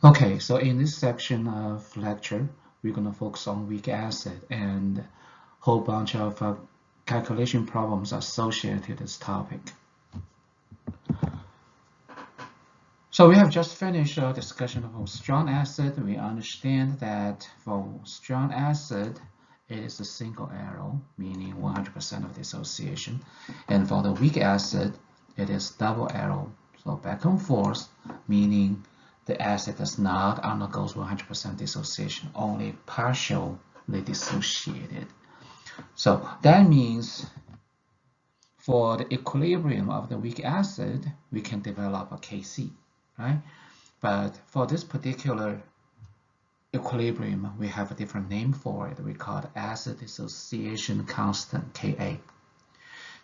Okay, so in this section of lecture, we're going to focus on weak acid and a whole bunch of calculation problems associated with this topic. So we have just finished a discussion of strong acid. We understand that for strong acid, it is a single arrow, meaning 100% of dissociation. And for the weak acid, it is double arrow, so back and forth, meaning the acid does not undergo 100% dissociation, only partially dissociated. So that means for the equilibrium of the weak acid, we can develop a Kc, right? But for this particular equilibrium, we have a different name for it. We call it acid dissociation constant, Ka.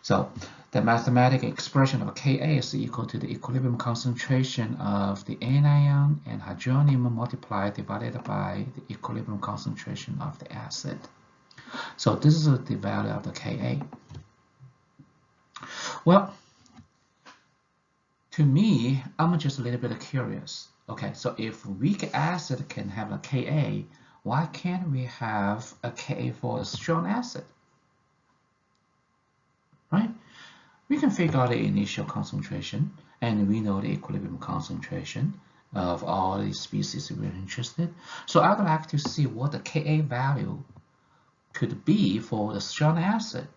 So the mathematical expression of Ka is equal to the equilibrium concentration of the anion and hydronium multiplied divided by the equilibrium concentration of the acid. So this is the value of the Ka. Well, to me, I'm just a little bit curious. Okay, so if weak acid can have a Ka, why can't we have a Ka for a strong acid? Right? We can figure out the initial concentration, and we know the equilibrium concentration of all these species we're interested. So I'd like to see what the Ka value could be for the strong acid.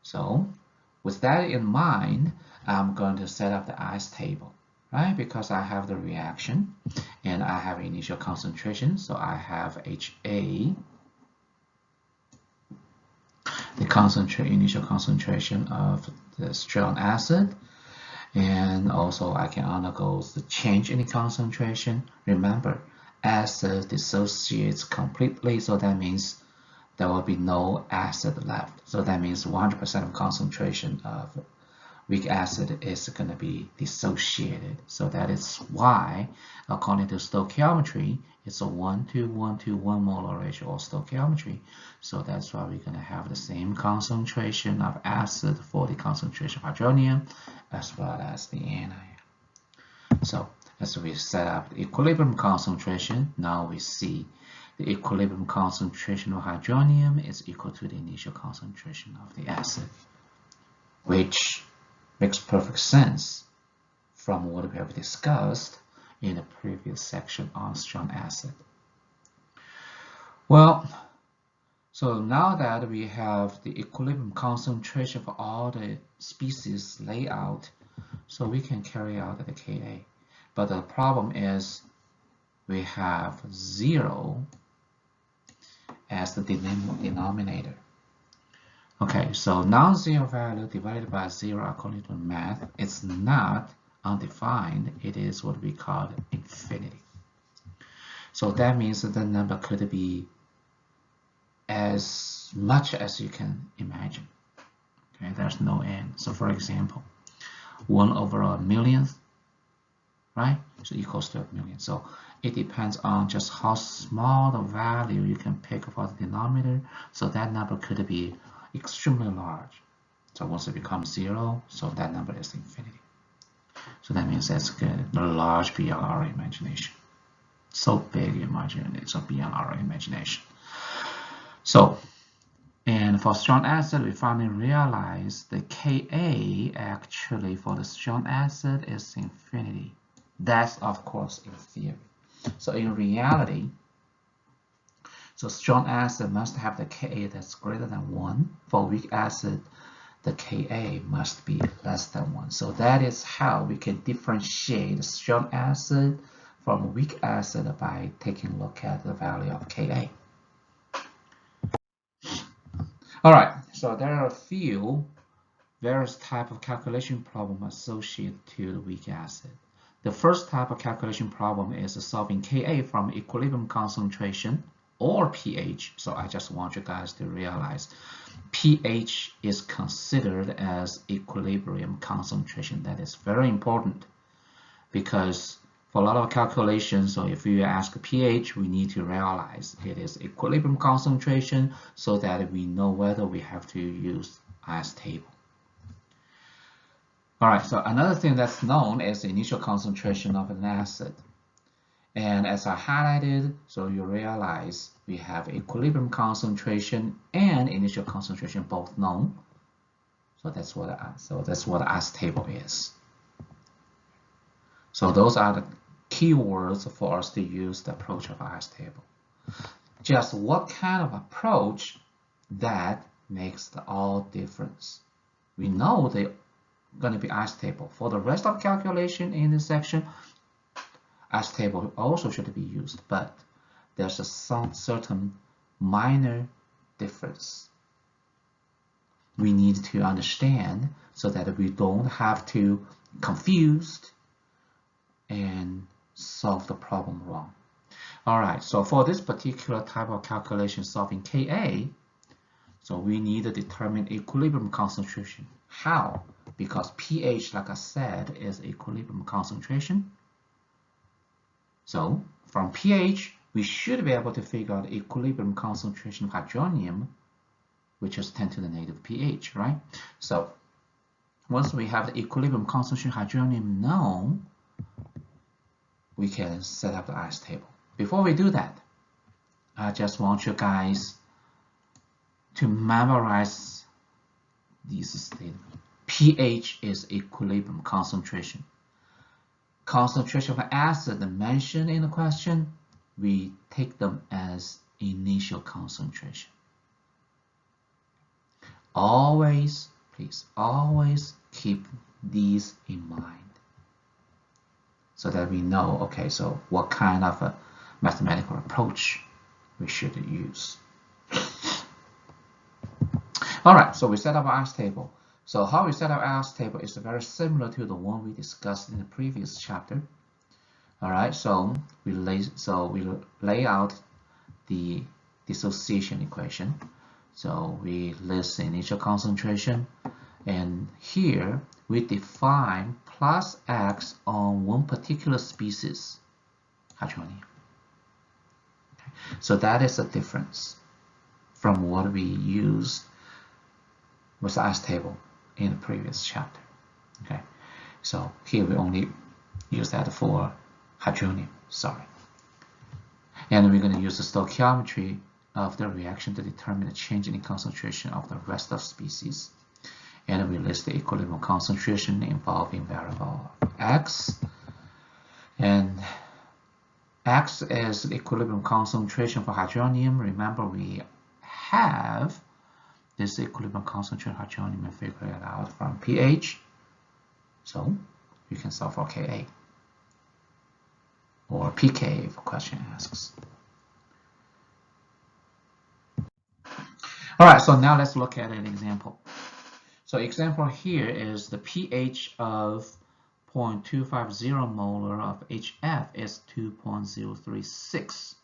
So with that in mind, I'm going to set up the ice table, right? Because I have the reaction and I have initial concentration. So I have HA, the initial concentration of the strong acid, and also I can undergo the change in the concentration. Remember, acid dissociates completely, so that means there will be no acid left. So that means 100% of concentration of weak acid is going to be dissociated. So that is why, according to stoichiometry, it's a 1:1:1 molar ratio or stoichiometry. So that's why we're going to have the same concentration of acid for the concentration of hydronium as well as the anion. So as we set up the equilibrium concentration, now we see the equilibrium concentration of hydronium is equal to the initial concentration of the acid, which makes perfect sense from what we have discussed in the previous section on strong acid. Well, so now that we have the equilibrium concentration for all the species laid out, so we can carry out the Ka. But the problem is we have 0 as the denominator. Okay, so non-zero value divided by 0 according to math, it's not undefined. It is what we call infinity. So that means that the number could be as much as you can imagine. Okay, there's no end. So for example, 1 over a millionth, right? So equals to a million. So it depends on just how small the value you can pick for the denominator. So that number could be extremely large. So once it becomes 0, so that number is infinity. So that means that's good, large beyond our imagination. So big imagination, so beyond our imagination. So, and for strong acid, we finally realized the Ka actually for the strong acid is infinity. That's of course in theory. So in reality, so strong acid must have the Ka that's greater than 1. For weak acid, the Ka must be less than 1. So that is how we can differentiate strong acid from weak acid by taking a look at the value of Ka. All right, so there are a few various types of calculation problems associated to the weak acid. The first type of calculation problem is solving Ka from equilibrium concentration or pH. So I just want you guys to realize pH is considered as equilibrium concentration. That is very important because for a lot of calculations, so if you ask pH, we need to realize it is equilibrium concentration so that we know whether we have to use ice table. All right, so another thing that's known is the initial concentration of an acid. And as I highlighted, so you realize we have equilibrium concentration and initial concentration both known. So that's what the ice table is. So those are the keywords for us to use the approach of ice table. Just what kind of approach that makes all difference. We know they're going to be ice table. For the rest of calculation in this section, ice table also should be used, but there's some certain minor difference we need to understand so that we don't have to confused and solve the problem wrong. All right, so for this particular type of calculation solving Ka, so we need to determine equilibrium concentration. How? Because pH, like I said, is equilibrium concentration. So from pH, we should be able to figure out equilibrium concentration of hydronium, which is 10 to the negative pH, right? So once we have the equilibrium concentration of hydronium known, we can set up the ice table. Before we do that, I just want you guys to memorize these statements. pH is equilibrium concentration. Concentration of acid mentioned in the question, we take them as initial concentration. Always, please, always keep these in mind so that we know, okay, so what kind of a mathematical approach we should use. All right, so we set up our ice table. So how we set up our ice table is very similar to the one we discussed in the previous chapter. All right, so we lay out the dissociation equation. So we list the initial concentration, and here we define plus X on one particular species, hydronium. Okay. So that is a difference from what we used with the ice table in the previous chapter. Okay, so here we only use that for hydronium, sorry. And we're going to use the stoichiometry of the reaction to determine the change in concentration of the rest of species. And we list the equilibrium concentration involving variable X. And X is the equilibrium concentration for hydronium. Remember, we have this equilibrium concentration of hydronium and figure it out from pH. So you can solve for Ka or pK if a question asks. All right, so now let's look at an example. So example here is the pH of 0.250 molar of HF is 2.036.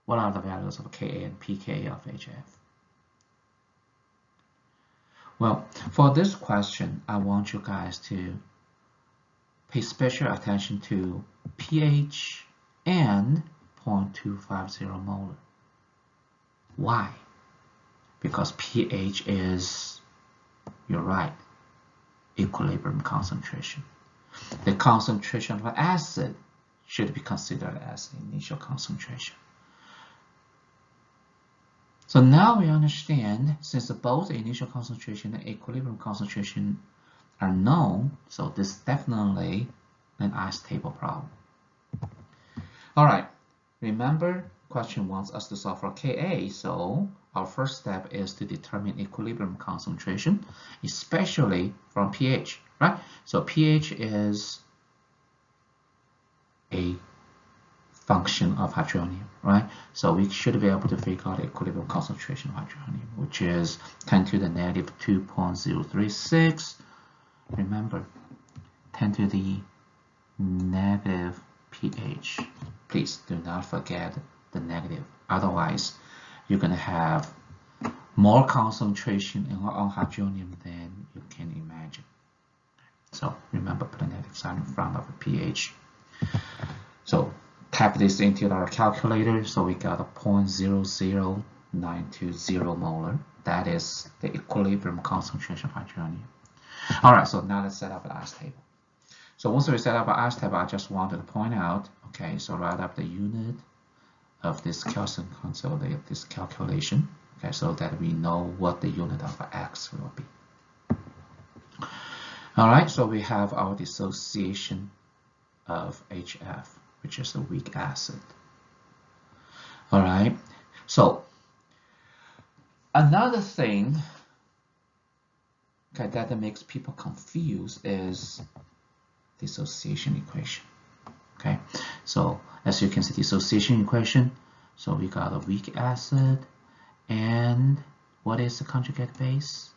What are the values of Ka and pK of HF? Well, for this question, I want you guys to pay special attention to pH and 0.250 molar. Why? Because pH is, you're right, equilibrium concentration. The concentration of an acid should be considered as the initial concentration. So now we understand, since both the initial concentration and equilibrium concentration are known, so this is definitely an ice table problem. All right, remember, question wants us to solve for Ka, so our first step is to determine equilibrium concentration, especially from pH, right? So pH is a function of hydronium, right? So we should be able to figure out the equilibrium concentration of hydronium, which is 10 to the negative 2.036. Remember, 10 to the negative pH. Please do not forget the negative. Otherwise, you're going to have more concentration on hydronium than you can imagine. So remember, put a negative sign in front of the pH. So type this into our calculator. So we got a 0.00920 molar. That is the equilibrium concentration of hydronium. All right, so now let's set up an ice table. So once we set up our ice table, I just wanted to point out, okay, so write up the unit of this consolidate this calculation, okay, so that we know what the unit of x will be. All right, so we have our dissociation of HF, which is the weak acid. All right, so another thing, okay, that makes people confused is dissociation equation. Okay, so as you can see, dissociation equation, so we got a weak acid, and what is the conjugate base?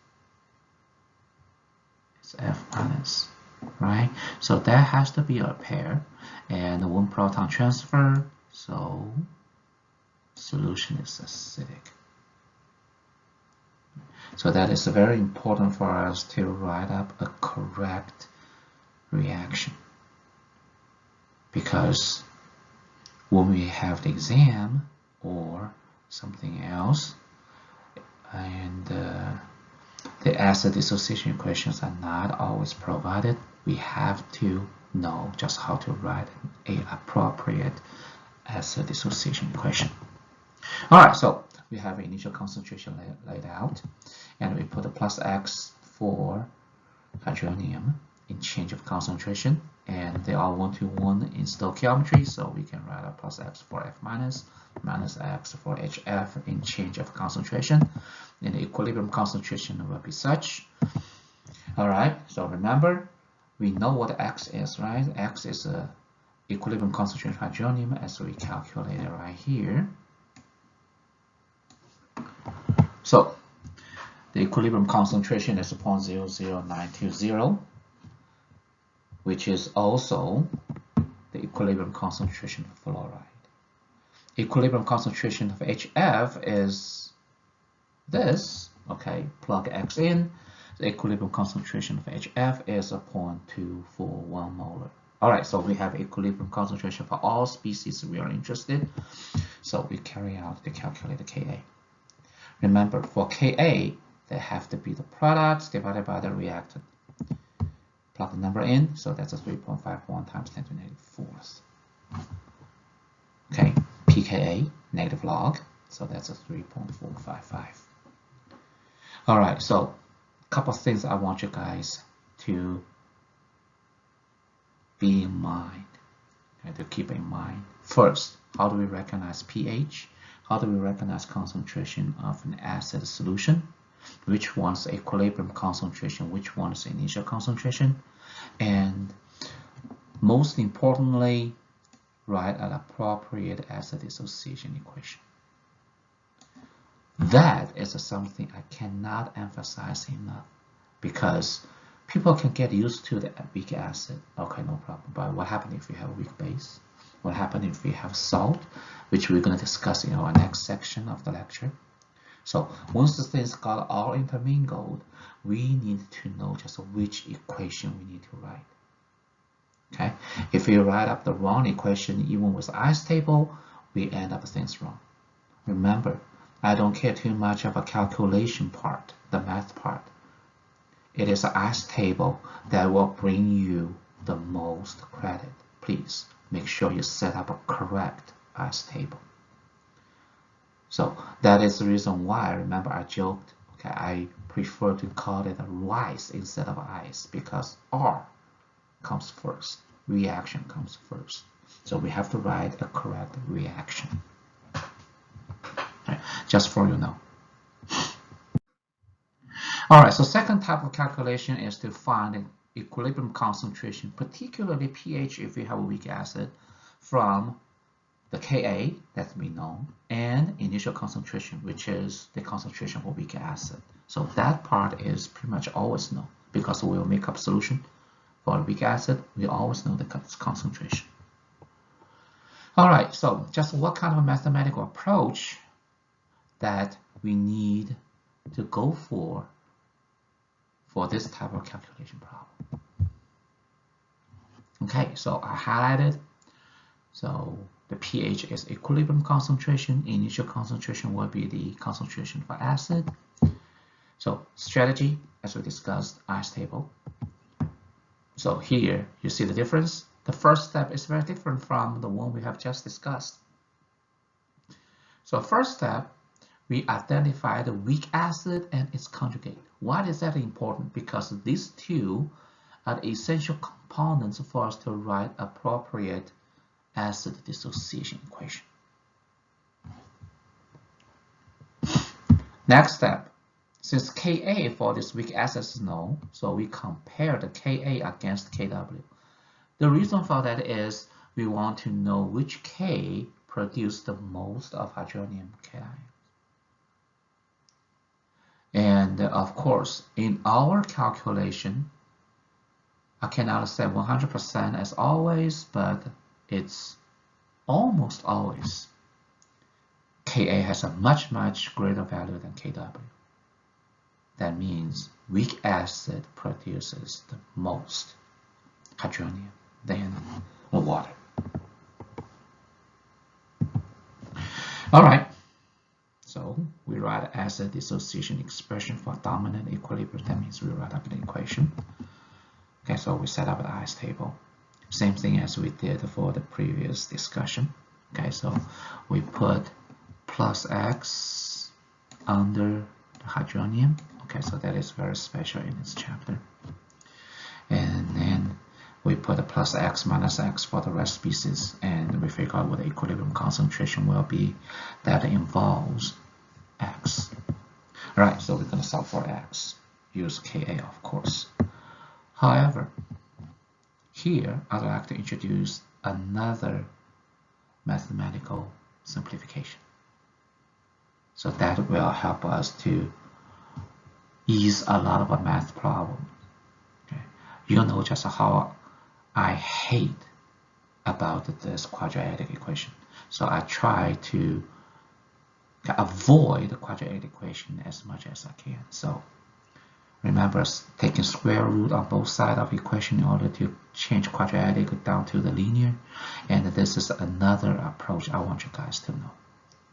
It's F minus, right? So that has to be a pair, and one proton transfer, so solution is acidic. So that is very important for us to write up a correct reaction, because when we have the exam or something else, and the acid dissociation equations are not always provided, we have to know just how to write an appropriate acid dissociation equation. All right, so we have initial concentration laid out, and we put a plus X for hydronium in change of concentration, and they are 1-to-1 in stoichiometry, so we can write a plus X for F minus, minus X for HF in change of concentration, and the equilibrium concentration will be such. All right, so remember, we know what X is, right? X is a equilibrium concentration of hydronium as we calculated right here. So the equilibrium concentration is 0.00920, which is also the equilibrium concentration of fluoride. Equilibrium concentration of HF is this, okay, plug X in. The equilibrium concentration of HF is 0.241 molar. All right, so we have equilibrium concentration for all species we are interested. So we carry out the calculated Ka. Remember, for Ka, they have to be the products divided by the reactant. Plug the number in, so that's a 3.51 times 10 to the -4th. Okay, pKa, negative log, so that's a 3.455. All right, so a couple of things I want you guys to be in mind, okay, to keep in mind. First, how do we recognize pH? How do we recognize concentration of an acid solution? Which one's equilibrium concentration, which one is initial concentration? And most importantly, write an appropriate acid dissociation equation. That is something I cannot emphasize enough, because people can get used to the weak acid. Okay, no problem. But what happens if you have a weak base? What happens if we have salt, which we're going to discuss in our next section of the lecture? So once the things got all intermingled, we need to know just which equation we need to write. Okay, if we write up the wrong equation, even with ice table, we end up things wrong. Remember, I don't care too much of a calculation part, the math part. It is an ice table that will bring you the most credit. Please make sure you set up a correct ice table. So that is the reason why, remember I joked, okay, I prefer to call it a rice instead of ice, because R comes first, reaction comes first. So we have to write a correct reaction. Okay, just for you know. All right, so second type of calculation is to find an equilibrium concentration, particularly pH if we have a weak acid, from the Ka, that we know, and initial concentration, which is the concentration for weak acid. So that part is pretty much always known, because we will make up solution for a weak acid. We always know the concentration. All right, so just what kind of a mathematical approach that we need to go for this type of calculation problem. Okay, so I highlighted. So the pH is equilibrium concentration. Initial concentration will be the concentration for acid. So strategy, as we discussed, ice table. So here, you see the difference? The first step is very different from the one we have just discussed. So first step, we identify the weak acid and its conjugate. Why is that important? Because these two are the essential components for us to write appropriate acid dissociation equation. Next step, since Ka for this weak acid is known, so we compare the Ka against Kw. The reason for that is we want to know which K produce the most of hydronium cation. And of course, in our calculation, I cannot say 100% as always, but it's almost always Ka has a much greater value than Kw. That means weak acid produces the most hydronium than water. All right, so we write acid dissociation expression for dominant equilibrium. That means we write up the equation. Okay, so we set up the ice table. Same thing as we did for the previous discussion. Okay, so we put plus X under the hydronium. Okay, so that is very special in this chapter. And then we put a plus X minus X for the rest species, and we figure out what the equilibrium concentration will be that involves X. All right, so we're going to solve for X. Use Ka, of course. However, here I'd like to introduce another mathematical simplification. So that will help us to ease a lot of a math problem. Okay. You know just how I hate about this quadratic equation. So I try to avoid the quadratic equation as much as I can. So remember taking square root on both sides of the equation in order to change quadratic down to the linear. And this is another approach I want you guys to know.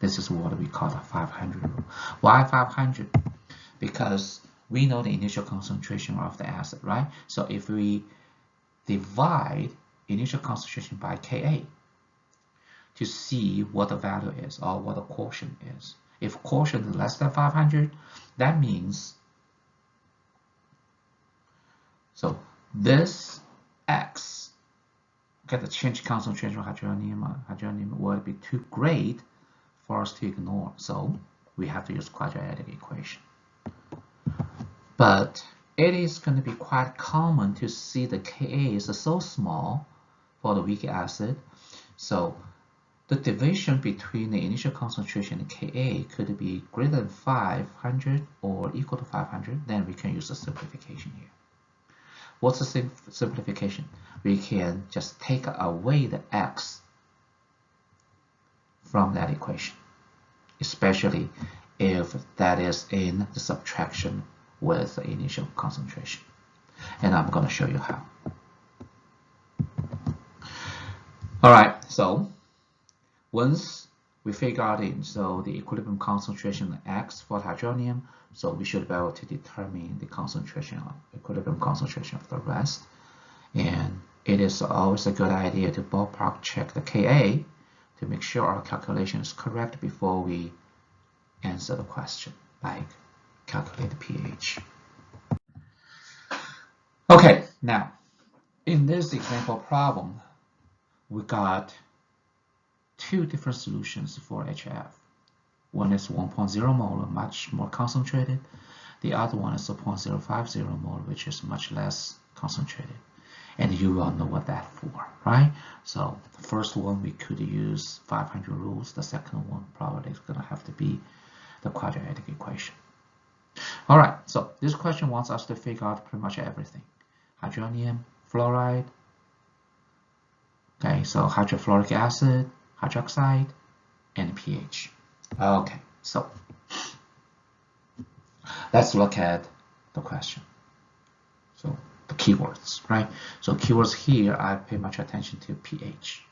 This is what we call the 500 rule. Why 500? Because we know the initial concentration of the acid, right? So if we divide initial concentration by Ka to see what the value is or what the quotient is. If quotient is less than 500, that means so this X, okay, the change concentration of hydronium would be too great for us to ignore. So we have to use quadratic equation. But it is going to be quite common to see the Ka is so small for the weak acid. So the division between the initial concentration and Ka could be greater than 500 or equal to 500. Then we can use a simplification here. What's the simplification? We can just take away the X from that equation, especially if that is in the subtraction with the initial concentration. And I'm going to show you how. All right, so once we figure out so the equilibrium concentration of X for hydronium, so we should be able to determine the concentration of equilibrium concentration of the rest. And it is always a good idea to ballpark check the Ka to make sure our calculation is correct before we answer the question, like calculate the pH. Okay, now in this example problem, we got two different solutions for HF. One is 1.0 molar, much more concentrated. The other one is 0.050 molar, which is much less concentrated. And you will know what that's for, right? So the first one we could use 500 rules. The second one probably is going to have to be the quadratic equation. All right, so this question wants us to figure out pretty much everything. Hydronium, fluoride, okay, so hydrofluoric acid, hydroxide, and pH. Okay, so let's look at the question. So the keywords, right? So keywords here, I pay much attention to pH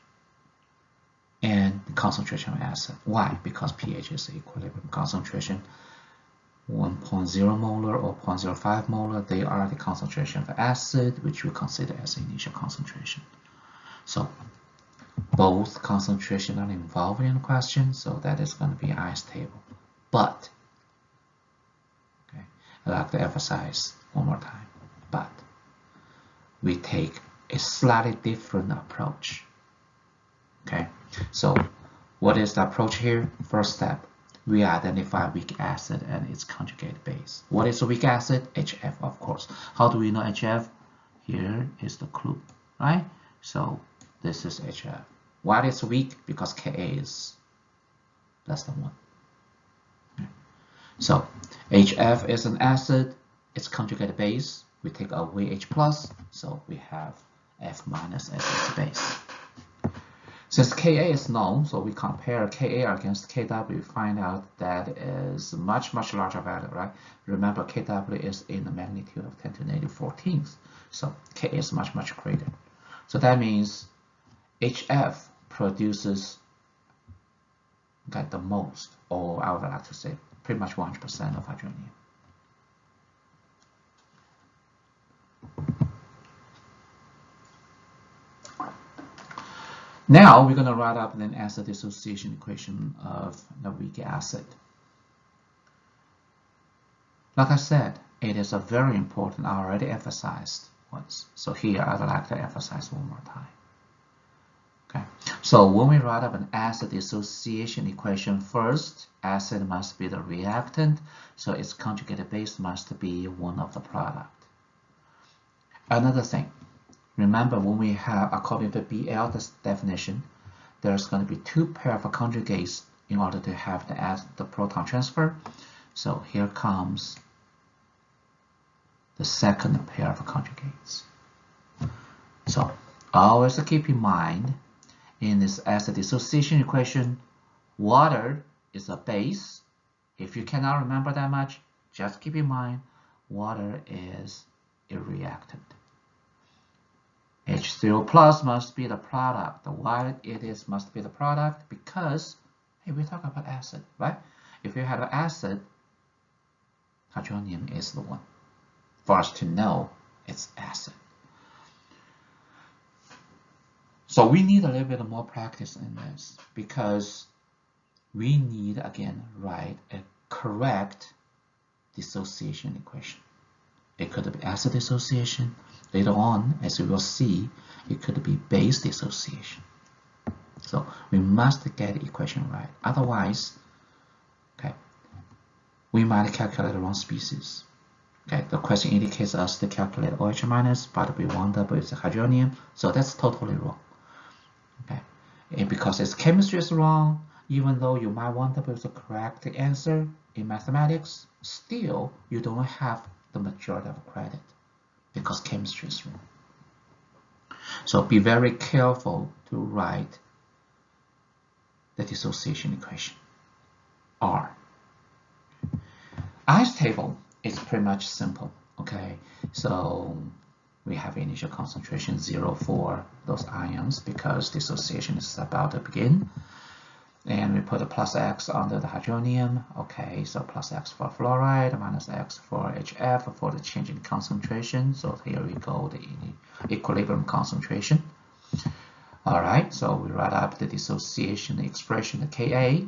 and the concentration of acid. Why? Because pH is the equilibrium concentration 1.0 molar or 0.05 molar, they are the concentration of the acid, which we consider as the initial concentration. So both concentration are involved in the question, so that is going to be ice table. But, okay, I'd like to emphasize one more time, but we take a slightly different approach. Okay, so what is the approach here? First step, we identify weak acid and its conjugate base. What is a weak acid? HF, of course. How do we know HF? Here is the clue, right? So this is HF. Why is it weak? Because Ka is less than 1. Okay. So HF is an acid, its conjugate base, we take away H+, so we have F- as its base. Since Ka is known, so we compare Ka against Kw, we find out that is much larger value, right? Remember, Kw is in the magnitude of 10 to the negative 14th, so Ka is much greater. So that means HF produces the most, or I would like to say pretty much 100% of hydronium. Now we're going to write up an acid dissociation equation of the weak acid. Like I said, it is a very important, I already emphasized once. So here I'd like to emphasize one more time. Okay, so when we write up an acid dissociation equation, first, acid must be the reactant, so its conjugate base must be one of the product. Another thing, remember when we have, according to BL definition, there's going to be 2 pairs of conjugates in order to have the proton transfer. So here comes the second pair of conjugates. So always keep in mind, in this acid dissociation equation, water is a base. If you cannot remember that much, just keep in mind water is a reactant. H0 plus must be the product. Why it is must be the product? Because, hey, we talk about acid, right? If you have an acid, hydronium is the one for us to know it's acid. So we need a little bit more practice in this, because we need, again, write a correct dissociation equation. It could be acid dissociation. Later on, as we will see, it could be base dissociation. So we must get the equation right. Otherwise, okay, we might calculate the wrong species. Okay, the question indicates us to calculate OH minus, but we wound up with hydronium, so that's totally wrong. Okay, and because its chemistry is wrong, even though you might wind up with the correct answer in mathematics, still you don't have the majority of credit because chemistry is wrong. So be very careful to write the dissociation equation, R. Ice table is pretty much simple, okay? So we have initial concentration 0 for those ions because dissociation is about to begin. And we put a plus X under the hydronium. Okay, so plus X for fluoride, minus X for HF for the change in concentration. So here we go, the equilibrium concentration. All right, so we write up the dissociation expression, the Ka.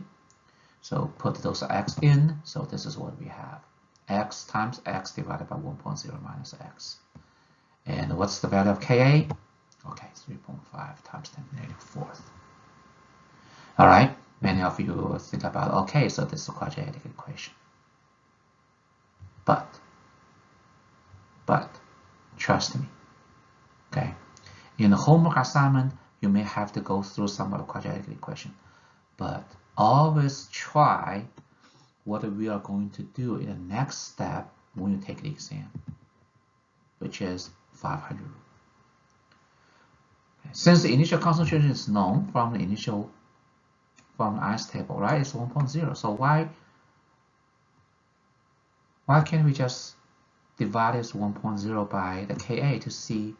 So put those X in. So this is what we have. X times X divided by 1.0 minus X. And what's the value of Ka? Okay, 3.5 times 10 to the negative fourth. All right, many of you will think about, okay, so this is a quadratic equation. But trust me, okay, in the homework assignment, you may have to go through some of the quadratic equation, but always try what we are going to do in the next step when you take the exam, which is 500. Okay. Since the initial concentration is known from the ice table, right? It's 1.0. So why can't we just divide this 1.0 by the Ka to see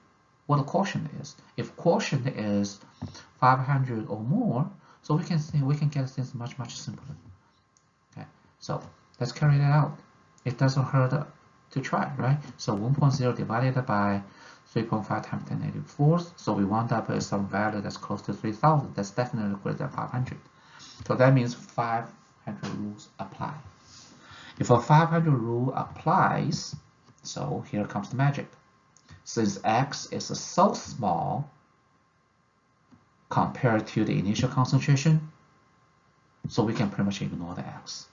what the quotient is? If quotient is 500 or more, so we can get things much simpler. Okay, so let's carry that out. it doesn't hurt to try, right? So 1.0 divided by 3.5 times 10 to the 4th. So we wound up with some value that's close to 3,000. That's definitely greater than 500. So that means 500 rules apply. If a 500 rule applies, so here comes the magic. Since X is so small compared to the initial concentration, so we can pretty much ignore the X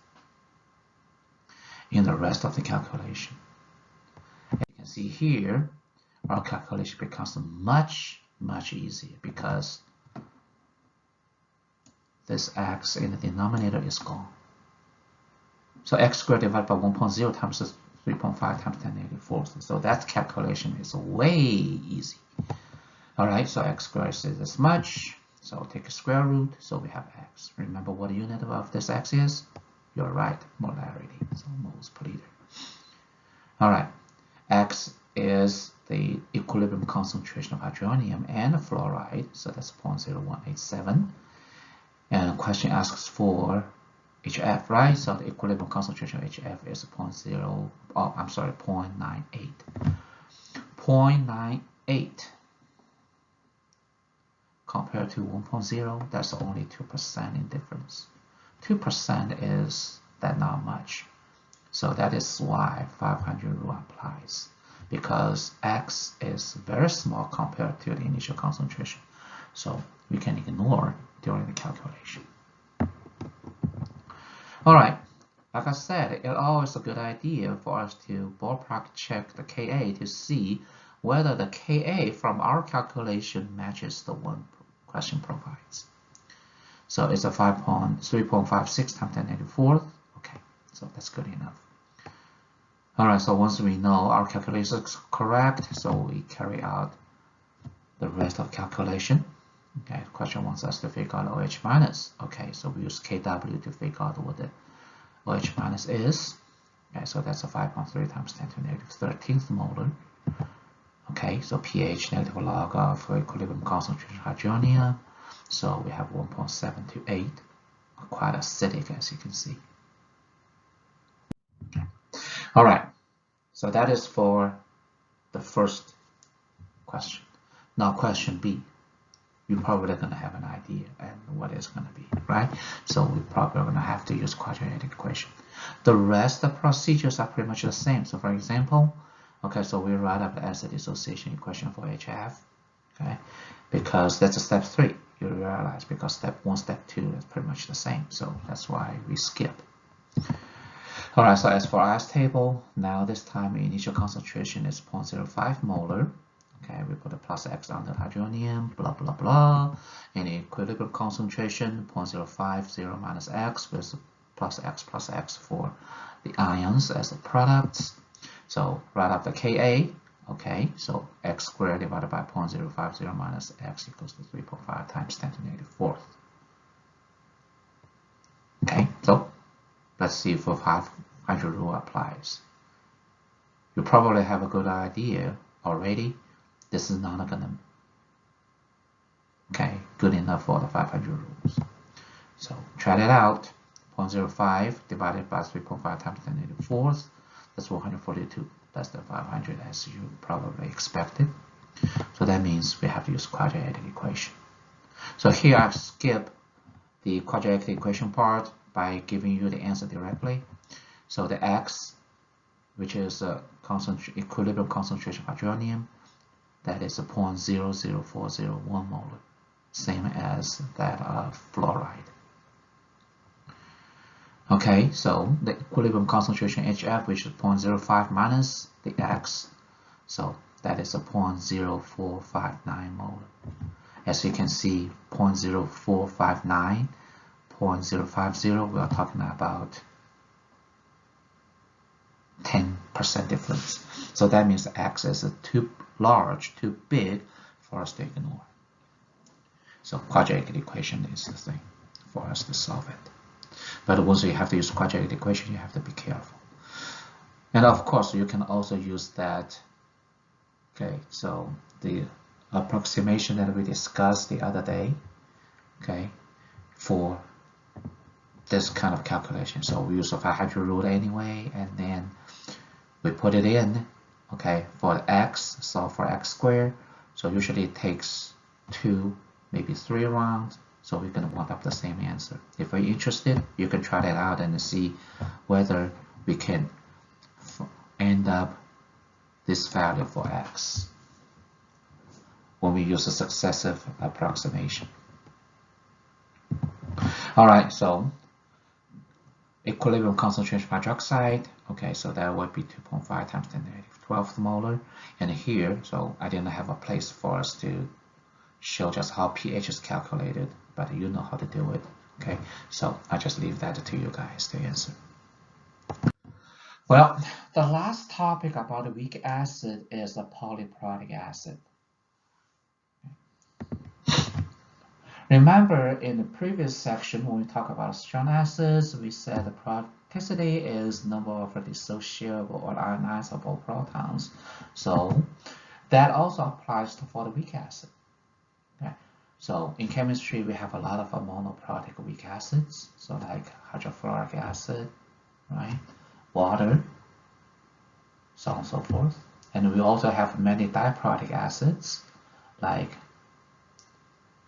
in the rest of the calculation. And you can see here, our calculation becomes much easier because this X in the denominator is gone. So X squared divided by 1.0 times 3.5 times 10 to the 4th. So that calculation is way easy. All right, so X squared is this much. So take a square root, so we have X. Remember what the unit of this X is? You're right, molarity, so moles per liter. All right, X is the equilibrium concentration of hydronium and fluoride, so that's 0.0187. And the question asks for HF, right? So the equilibrium concentration of HF is 0.98. 0.98 compared to 1.0, that's only 2% in difference. 2% is that not much. So that is why 500 rule applies, because X is very small compared to the initial concentration. So we can ignore during the calculation. All right, like I said, it's always a good idea for us to ballpark check the Ka to see whether the Ka from our calculation matches the one question provides. So it's a 3.56 times 10 to the 4th. Okay, so that's good enough. All right, so once we know our calculation is correct, so we carry out the rest of calculation. Okay, the question wants us to figure out OH minus. Okay, so we use Kw to figure out what the OH minus is. Okay, so that's a 5.3 times 10 to the negative 13th molar. Okay, so pH negative log of equilibrium concentration of hydronium. So we have 1.728, quite acidic as you can see. Okay. All right, so that is for the first question. Now question B. You're probably going to have an idea and what it's going to be, right? So we're probably going to have to use quadratic equation. The rest of the procedures are pretty much the same. So for example, okay, so we write up the acid dissociation equation for HF, okay, because that's a step 3. You realize because step 1, step 2 is pretty much the same. So that's why we skip. All right, so as for ice table, now this time initial concentration is 0.05 molar. Okay, we put a plus X on the hydronium, blah, blah, blah. And equilibrium concentration, 0.050 minus X with plus X for the ions as the products. So write up the Ka. Okay, so X squared divided by 0.050 minus X equals to 3.5 times 10 to the negative 4th. Okay, so let's see if 500 rule applies. You probably have a good idea already. This is not gonna, okay, good enough for the 500 rules. So try that out. 0.05 divided by 3.5 times 10 to the 4th. That's 142. That's the 500 as you probably expected. So that means we have to use quadratic equation. So here I skip the quadratic equation part by giving you the answer directly. So the X, which is equilibrium concentration of hydronium, that is a 0.00401 molar, same as that of fluoride. Okay, so the equilibrium concentration HF, which is 0.05 minus the X, so that is a 0.0459 molar. As you can see, 0.0459, 0.050, we are talking about 10% difference. So that means the X is too large, too big for us to ignore. So quadratic equation is the thing for us to solve it. But once you have to use quadratic equation, you have to be careful. And of course, you can also use that. Okay, so the approximation that we discussed the other day, okay, for this kind of calculation. So we use the 500 rule anyway, and then we put it in, okay, for x, so for x squared, so usually it takes 2, maybe 3 rounds, so we're going to wind up the same answer. If you're interested, you can try that out and see whether we can end up this value for x when we use a successive approximation. All right, so equilibrium concentration hydroxide, okay, so that would be 2.5 times 10 to the negative 12th molar. And here, so I didn't have a place for us to show just how pH is calculated, but you know how to do it, okay? So I just leave that to you guys to answer. Well, the last topic about a weak acid is a polyprotic acid. Remember in the previous section when we talk about strong acids, we said the producticity is number of dissociable or ionizable protons. So that also applies for the weak acid. Okay. So in chemistry, we have a lot of monoprotic weak acids, so like hydrofluoric acid, right? Water, so on and so forth. And we also have many diprotic acids like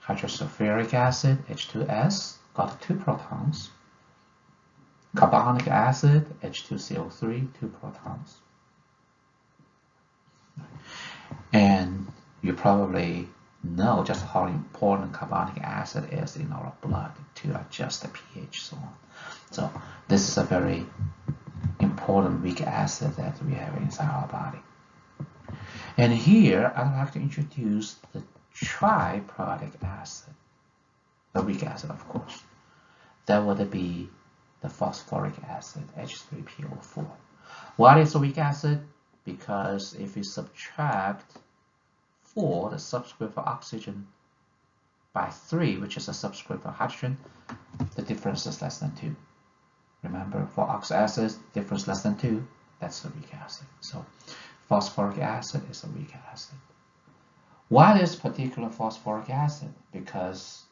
hydrosulfuric acid, H2S, got 2 protons. Carbonic acid, H2CO3, 2 protons. And you probably know just how important carbonic acid is in our blood to adjust the pH, so on. So this is a very important weak acid that we have inside our body. And here I'd like to introduce the triprotic acid, the weak acid, of course. That would be the phosphoric acid, H3PO4. Why is a weak acid? Because if you subtract 4, the subscript for oxygen, by 3, which is a subscript for hydrogen, the difference is less than 2. Remember, for oxalic acid, difference less than 2, that's a weak acid. So phosphoric acid is a weak acid. Why this particular phosphoric acid? Because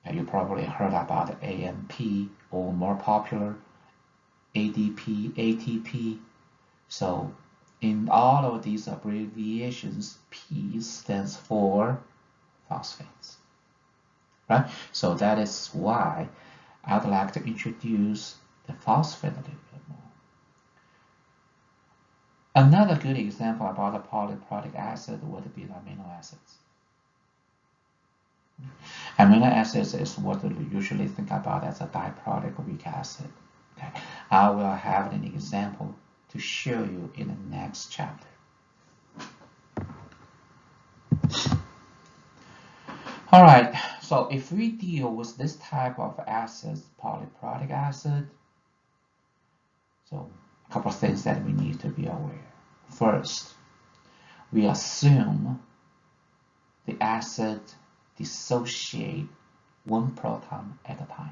you probably heard about AMP, or more popular, ADP, ATP. So in all of these abbreviations, P stands for phosphates, right? So that is why I'd like to introduce the phosphate a little bit more. Another good example about a polyprotic acid would be the amino acids. Amino acids is what we usually think about as a diprotic weak acid. Okay. I will have an example to show you in the next chapter. All right, so if we deal with this type of acid, polyprotic acid, so a couple of things that we need to be aware. First, we assume the acid dissociate 1 proton at a time,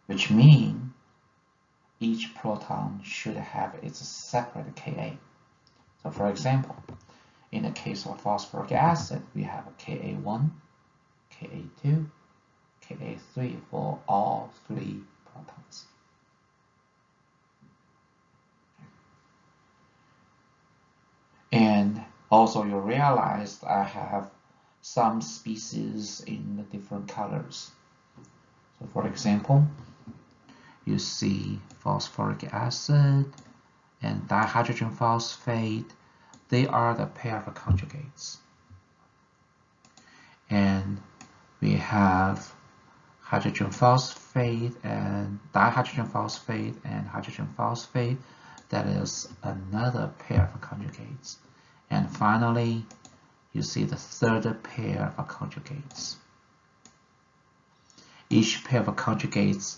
which means each proton should have its separate Ka. So for example, in the case of phosphoric acid, we have Ka1, Ka2, Ka3 for all 3 protons. And also you realize I have some species in the different colors. So for example, you see phosphoric acid and dihydrogen phosphate. They are the pair of conjugates. And we have hydrogen phosphate and dihydrogen phosphate and hydrogen phosphate. That is another pair of conjugates. And finally, you see the third pair of conjugates. Each pair of conjugates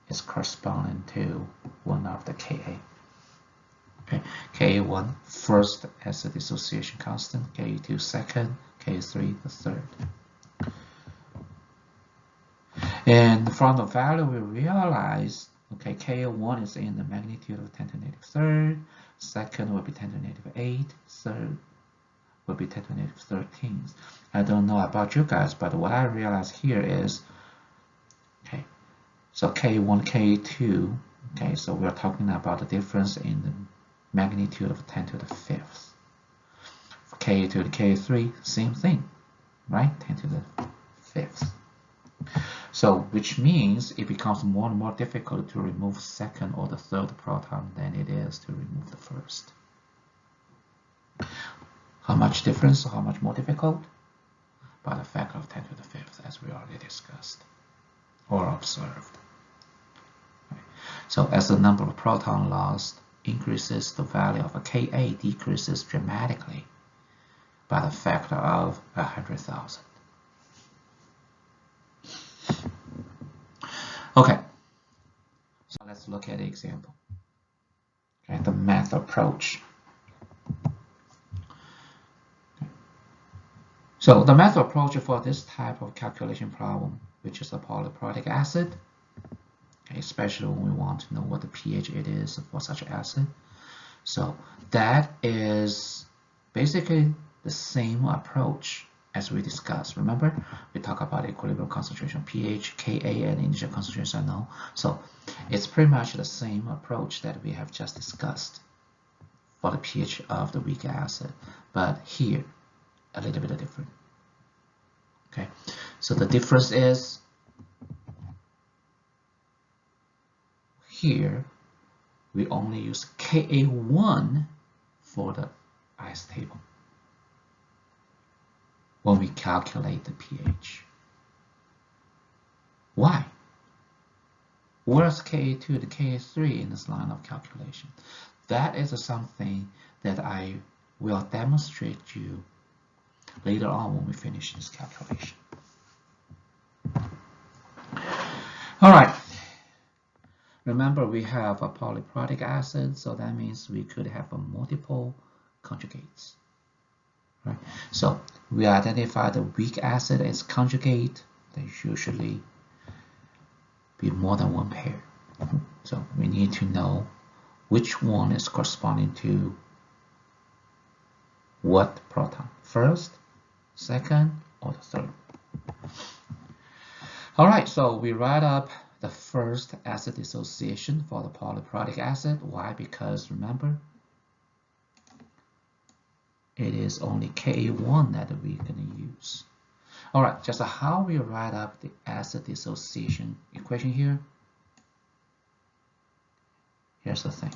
is corresponding to one of the Ka. Okay. Ka1 first as a dissociation constant, Ka2 second, Ka3 the third. And from the value we realize, okay, Ka1 is in the magnitude of 10 to the negative third, second will be 10 to the negative 8, third will be 10 to the negative 13. I don't know about you guys, but what I realize here is So K1, K2, okay, so we're talking about the difference in the magnitude of 10 to the 5th. For K2 to K3, same thing, right? 10 to the 5th. So, which means it becomes more and more difficult to remove second or the third proton than it is to remove the first. How much difference, how much more difficult? By the factor of 10 to the 5th, as we already discussed or observed. So as the number of proton lost increases, the value of a Ka decreases dramatically by the factor of 100,000. Okay, so let's look at the example. Okay, the math approach. So the math approach for this type of calculation problem, which is the polyprotic acid, okay, especially when we want to know what the pH it is for such an acid. So that is basically the same approach as we discussed. Remember, we talk about equilibrium concentration, pH, Ka, and initial concentration unknown. So it's pretty much the same approach that we have just discussed for the pH of the weak acid, but here a little bit different. Okay, so the difference is here we only use Ka1 for the ice table when we calculate the pH. Why? Where's Ka2 to Ka3 in this line of calculation? That is something that I will demonstrate to you later on when we finish this calculation. All right. Remember, we have a polyprotic acid, so that means we could have a multiple conjugates. Right? So we identify the weak acid as conjugate. They usually be more than one pair. So we need to know which one is corresponding to what proton, first, second, or the third. All right, so we write up the first acid dissociation for the polyprotic acid. Why? Because remember, it is only Ka1 that we're going to use. All right, just how we write up the acid dissociation equation here. Here's the thing.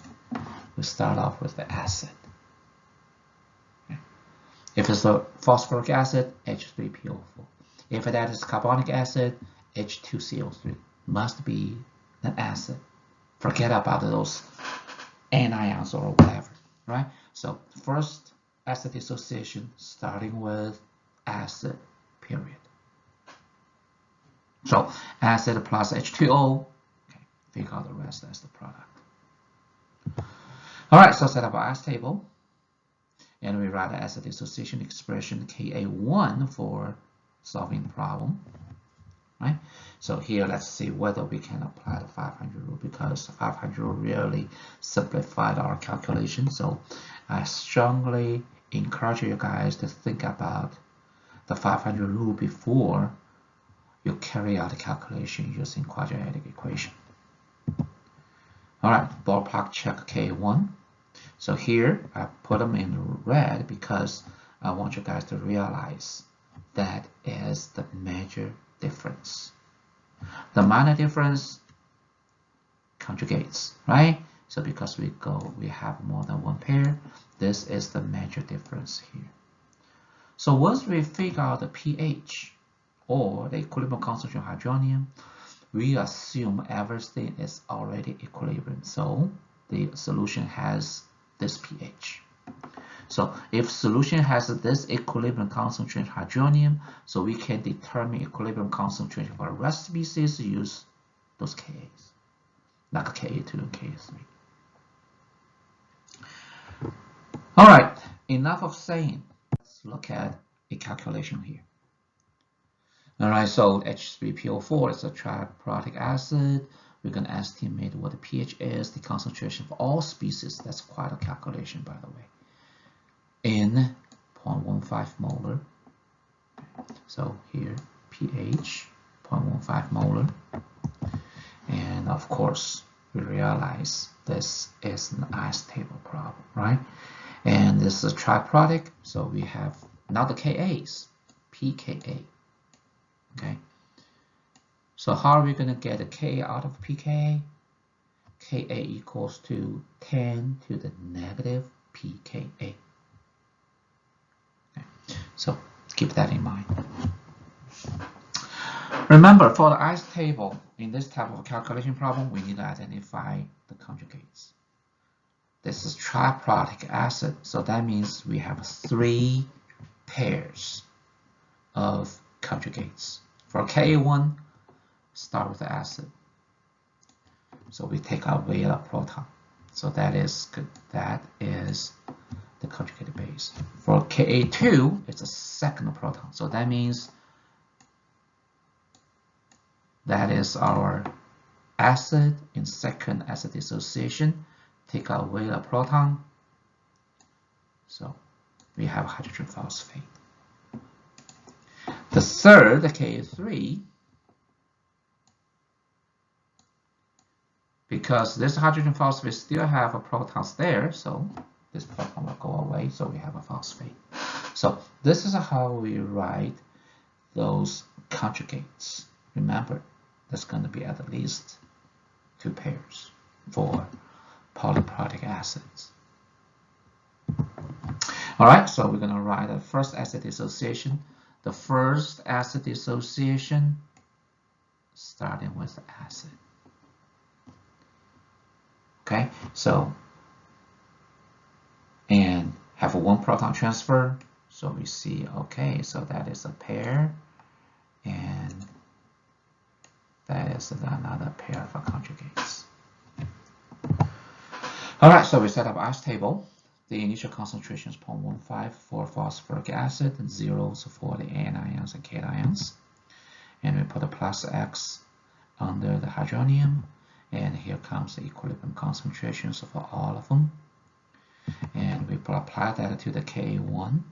We start off with the acid. Okay. If it's a phosphoric acid, H3PO4. If that is carbonic acid, H2CO3. Must be an acid. Forget about those anions or whatever, right? So first acid dissociation starting with acid, period. So acid plus H2O, okay, figure out the rest as the product. All right, so set up our ice table, and we write the acid dissociation expression Ka1 for solving the problem. Right? So here, let's see whether we can apply the 500 rule, because 500 rule really simplified our calculation. So I strongly encourage you guys to think about the 500 rule before you carry out the calculation using quadratic equation. All right, ballpark check K1. So here I put them in red because I want you guys to realize that is the major difference. The minor difference conjugates, right? So because we have more than one pair, this is the major difference here. So once we figure out the pH or the equilibrium concentration of hydronium, we assume everything is already equilibrium. So the solution has this pH. So if solution has this equilibrium concentration of hydronium, so we can determine equilibrium concentration for the rest species, use those Kas, like Ka2 and Ka3. All right, enough of saying. Let's look at a calculation here. All right, so H3PO4 is a triprotic acid. We're going to estimate what the pH is, the concentration for all species. That's quite a calculation, by the way. In 0.15 molar. So here pH 0.15 molar, And of course, we realize this is an ice table problem, right? And this is a triproduct, so we have now the Ka's, pKa. Okay. So how are we going to get a Ka out of pKa? Ka equals to 10 to the negative pKa. Okay. So keep that in mind. Remember, for the ice table, in this type of calculation problem, we need to identify the conjugates. This is triprotic acid, so that means we have 3 pairs of conjugates. For Ka1, start with the acid. So we take away the proton. So that is good. That is the conjugated base. For Ka2, it's a second proton. So that means that is our acid in second acid dissociation. Take away the proton. So we have hydrogen phosphate. The third, the Ka3, because this hydrogen phosphate still have a protons there, so this proton will go away, so we have a phosphate. So this is how we write those conjugates. Remember, there's going to be at least 2 pairs for polyprotic acids. All right, so we're going to write the first acid dissociation. The first acid dissociation starting with acid. Okay, so and have a 1 proton transfer. So we see, okay, so that is a pair, and that is another pair of conjugates. All right, so we set up ice table. The initial concentration is 0.15 for phosphoric acid and 0 for the anions and cations. And we put a plus X under the hydronium. And here comes the equilibrium concentrations for all of them. And we apply that to the Ka1.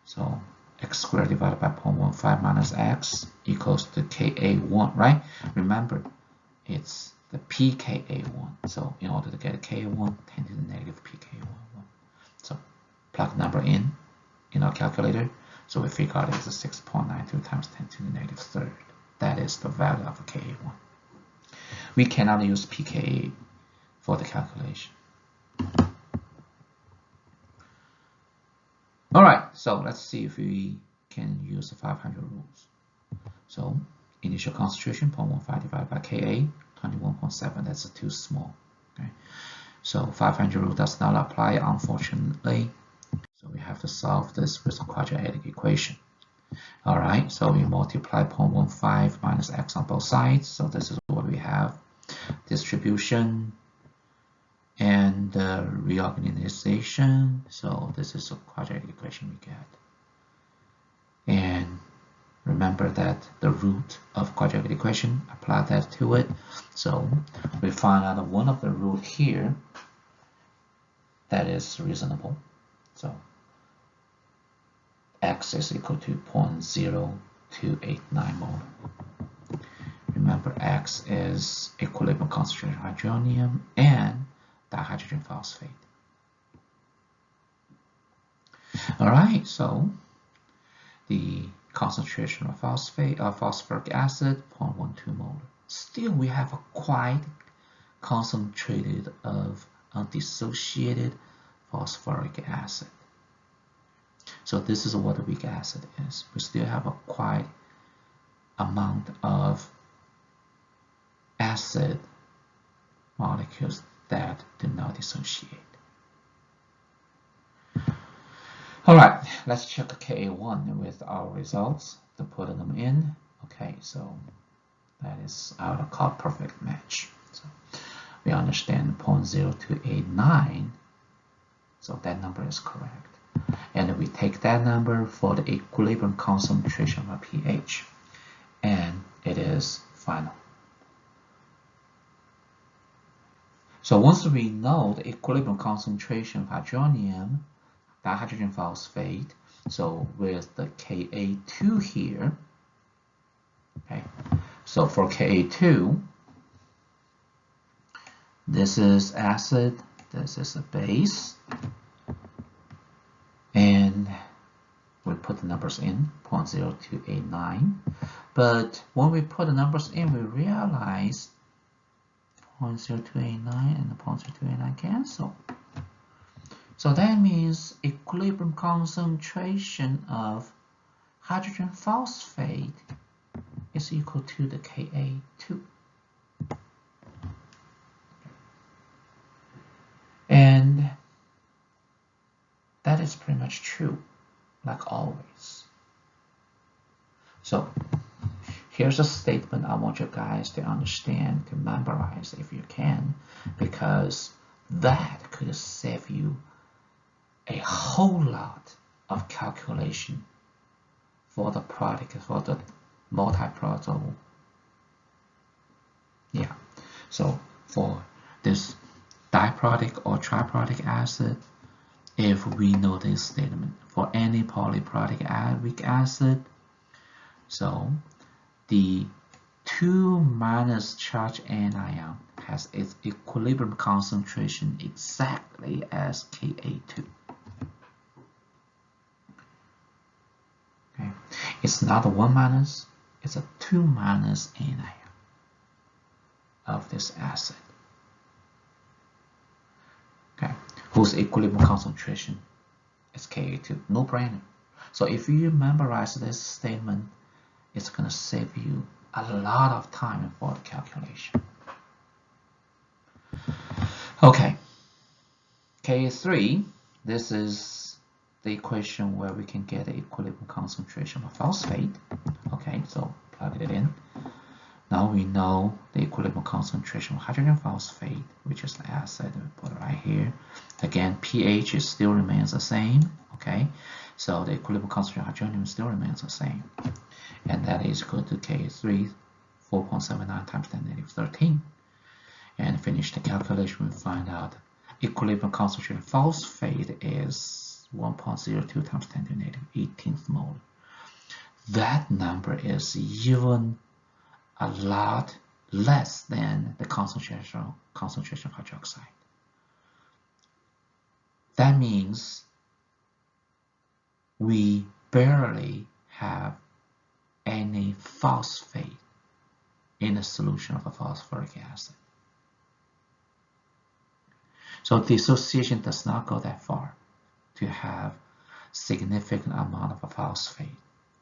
So x squared divided by 0.15 minus x equals to Ka1, right? Remember, it's the pKa1. So in order to get a Ka1, 10 to the negative pKa1. So plug number in our calculator. So we figure out it's a 6.92 times 10 to the negative third. That is the value of a Ka1. We cannot use pKa for the calculation. All right, so let's see if we can use the 500 rules. So initial concentration 0.15 divided by Ka, 21.7. That's too small. Okay, so 500 rule does not apply, unfortunately. So we have to solve this with a quadratic equation. All right, so we multiply 0.15 minus x on both sides. So this is what we have. Distribution and reorganization. So this is a quadratic equation we get. And remember that the root of quadratic equation, apply that to it. So we find out one of the root here that is reasonable. So x is equal to 0.0289 molar. Remember, X is equilibrium concentration of hydronium and dihydrogen phosphate. All right, so the concentration of phosphoric acid, 0.12 molar. Still, we have a quite concentrated of undissociated phosphoric acid. So this is what a weak acid is. We still have a quite amount of acid molecules that do not dissociate. All right, let's check Ka1 with our results to put them in. Okay, so that is our called perfect match. So we understand 0.0289, so that number is correct. And we take that number for the equilibrium concentration of pH, and it is final. So once we know the equilibrium concentration of hydronium, dihydrogen phosphate, so with the Ka2 here, okay, So for Ka2, this is acid, this is a base, and we put the numbers in 0.0289. But when we put the numbers in, we realize 0.0289 and 0.0289 cancel. So that means equilibrium concentration of hydrogen phosphate is equal to the Ka2. And that is pretty much true, like always. So here's a statement I want you guys to understand, to memorize if you can, because that could save you a whole lot of calculation for the product, for the multi-product. Yeah, so for this diprotic or triprotic acid, if we know this statement for any polyprotic weak acid, so the 2 minus charge anion has its equilibrium concentration exactly as Ka2. Okay, it's not a 1 minus, it's a 2 minus anion of this acid. Okay, whose equilibrium concentration is Ka2, no brainer. So if you memorize this statement, it's going to save you a lot of time for the calculation. Okay, Ka3, this is the equation where we can get the equilibrium concentration of phosphate. Okay, so plug it in. Now we know the equilibrium concentration of hydrogen phosphate, which is the acid. We put it right here. Again, pH still remains the same. Okay, so the equilibrium concentration of hydronium still remains the same, and that is equal to Ka3, 4.79 times 10⁻13. And finish the calculation, we find out equilibrium concentration of phosphate is 1.02 times 10⁻18th mole. That number is even a lot less than the concentration of hydroxide. That means we barely have any phosphate in a solution of a phosphoric acid. So dissociation does not go that far to have significant amount of a phosphate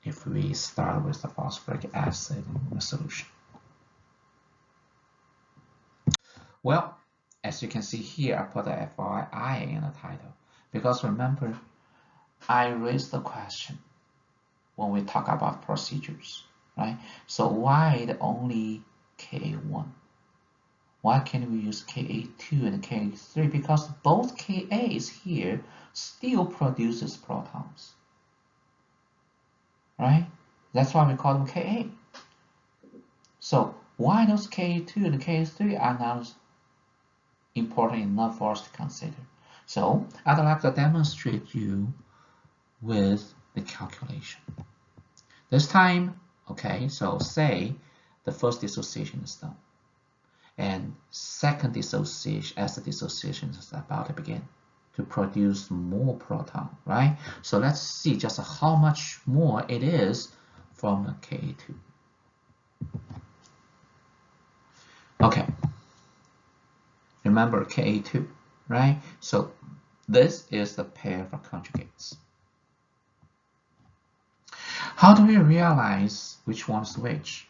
if we start with the phosphoric acid in the solution. Well, as you can see here, I put the FYI in the title because remember, I raised the question when we talk about procedures, right? So why the only Ka1? Why can't we use Ka2 and Ka3? Because both Kas here still produces protons, right? That's why we call them Ka. So why those Ka2 and Ka3 are not important enough for us to consider? So I'd like to demonstrate you with the calculation. This time, okay, so say the first dissociation is done, and second dissociation, acid dissociation is about to begin to produce more proton, right? So let's see just how much more it is from the Ka2. Okay, remember Ka2, right? So this is the pair of conjugates. How do we realize which one's which?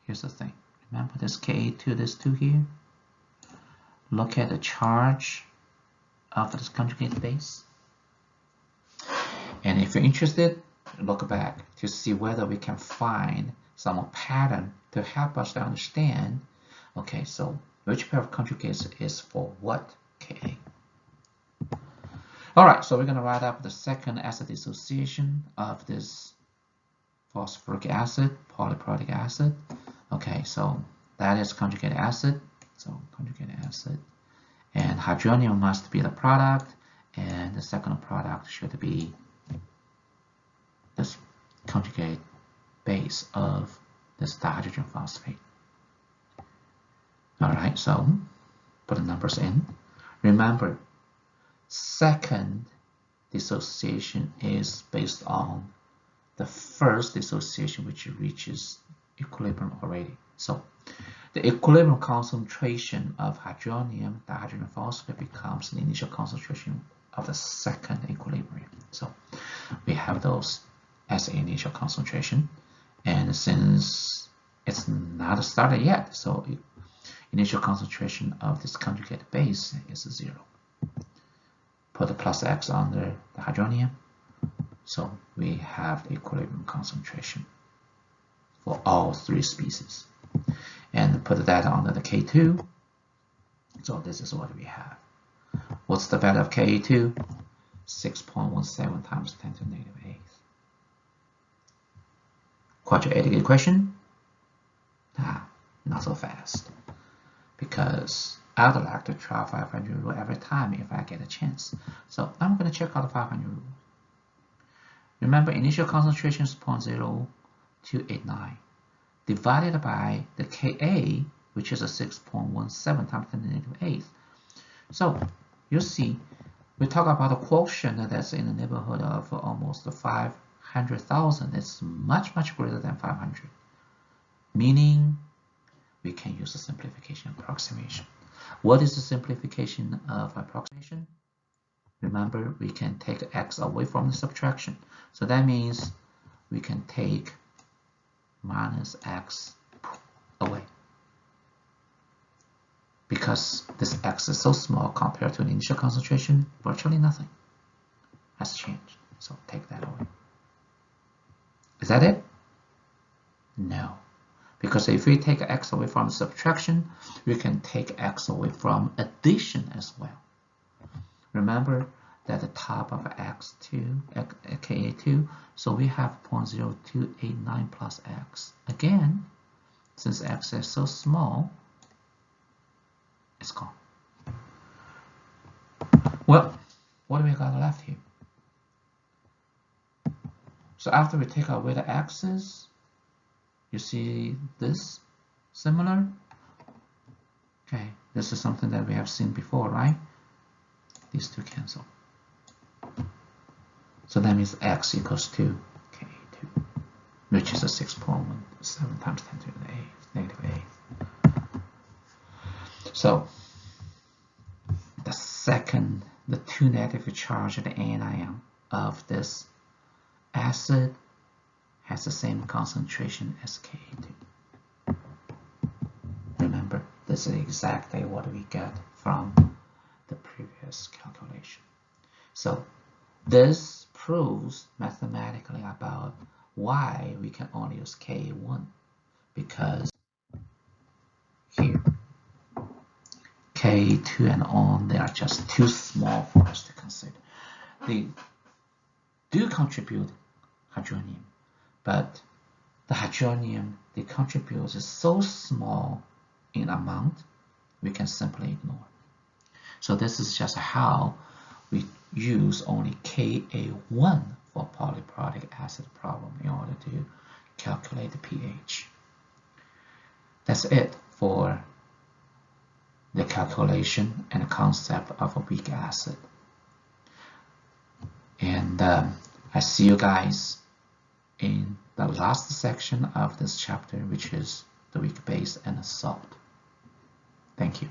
Here's the thing. Remember this Ka2, this 2 here? Look at the charge of this conjugate base. And if you're interested, look back to see whether we can find some pattern to help us to understand, okay, so which pair of conjugates is for what Ka. Alright, so we're going to write up the second acid dissociation of this phosphoric acid, polyprotic acid. Okay, so that is conjugate acid. So conjugate acid. And hydronium must be the product, and the second product should be this conjugate base of This is dihydrogen phosphate. All right, so put the numbers in. Remember, second dissociation is based on the first dissociation, which reaches equilibrium already. So the equilibrium concentration of hydronium dihydrogen phosphate becomes the initial concentration of the second equilibrium. So we have those as the initial concentration, and since it's not started yet, so initial concentration of this conjugate base is 0. Put the plus X under the hydronium, so we have the equilibrium concentration for all 3 species. And put the data under the K2, so this is what we have. What's the value of K2? 6.17 times 10 to the negative 8th. Quadratic equation? Not so fast, because I would like to try 500 rule every time if I get a chance. So I'm going to check out the 500 rule. Remember, initial concentration is 0.0289 divided by the Ka, which is a 6.17 times 10 to the negative 8th. So you see, we talk about a quotient that's in the neighborhood of almost 500,000. It's much greater than 500, meaning we can use a simplification approximation. What is the simplification of approximation? Remember, we can take x away from the subtraction. So that means we can take minus x away, because this x is so small compared to the initial concentration, virtually nothing has changed. So take that away. Is that it? No. Because if we take x away from subtraction, we can take x away from addition as well. Remember that the top of x2, Ka2, so we have 0.0289 plus x. Again, since x is so small, it's gone. Well, what do we got left here? So after we take away the x's, you see this similar? Okay, this is something that we have seen before, right? These two cancel. So that means x equals to Ka2, which is a 6.17 times 10 to the negative 8th. So the 2 negative charge at the anion of this acid has the same concentration as Ka2. Remember, this is exactly what we get from the previous calculation. So this proves mathematically about why we can only use Ka1, because here K2 and on, they are just too small for us to consider. They do contribute hydronium, but the hydronium they contribute is so small in amount, we can simply ignore. So this is just how we use only Ka1 for polyprotic acid problem in order to calculate the pH. That's it for the calculation and the concept of a weak acid. And I see you guys in the last section of this chapter, which is the weak base and the salt. Thank you.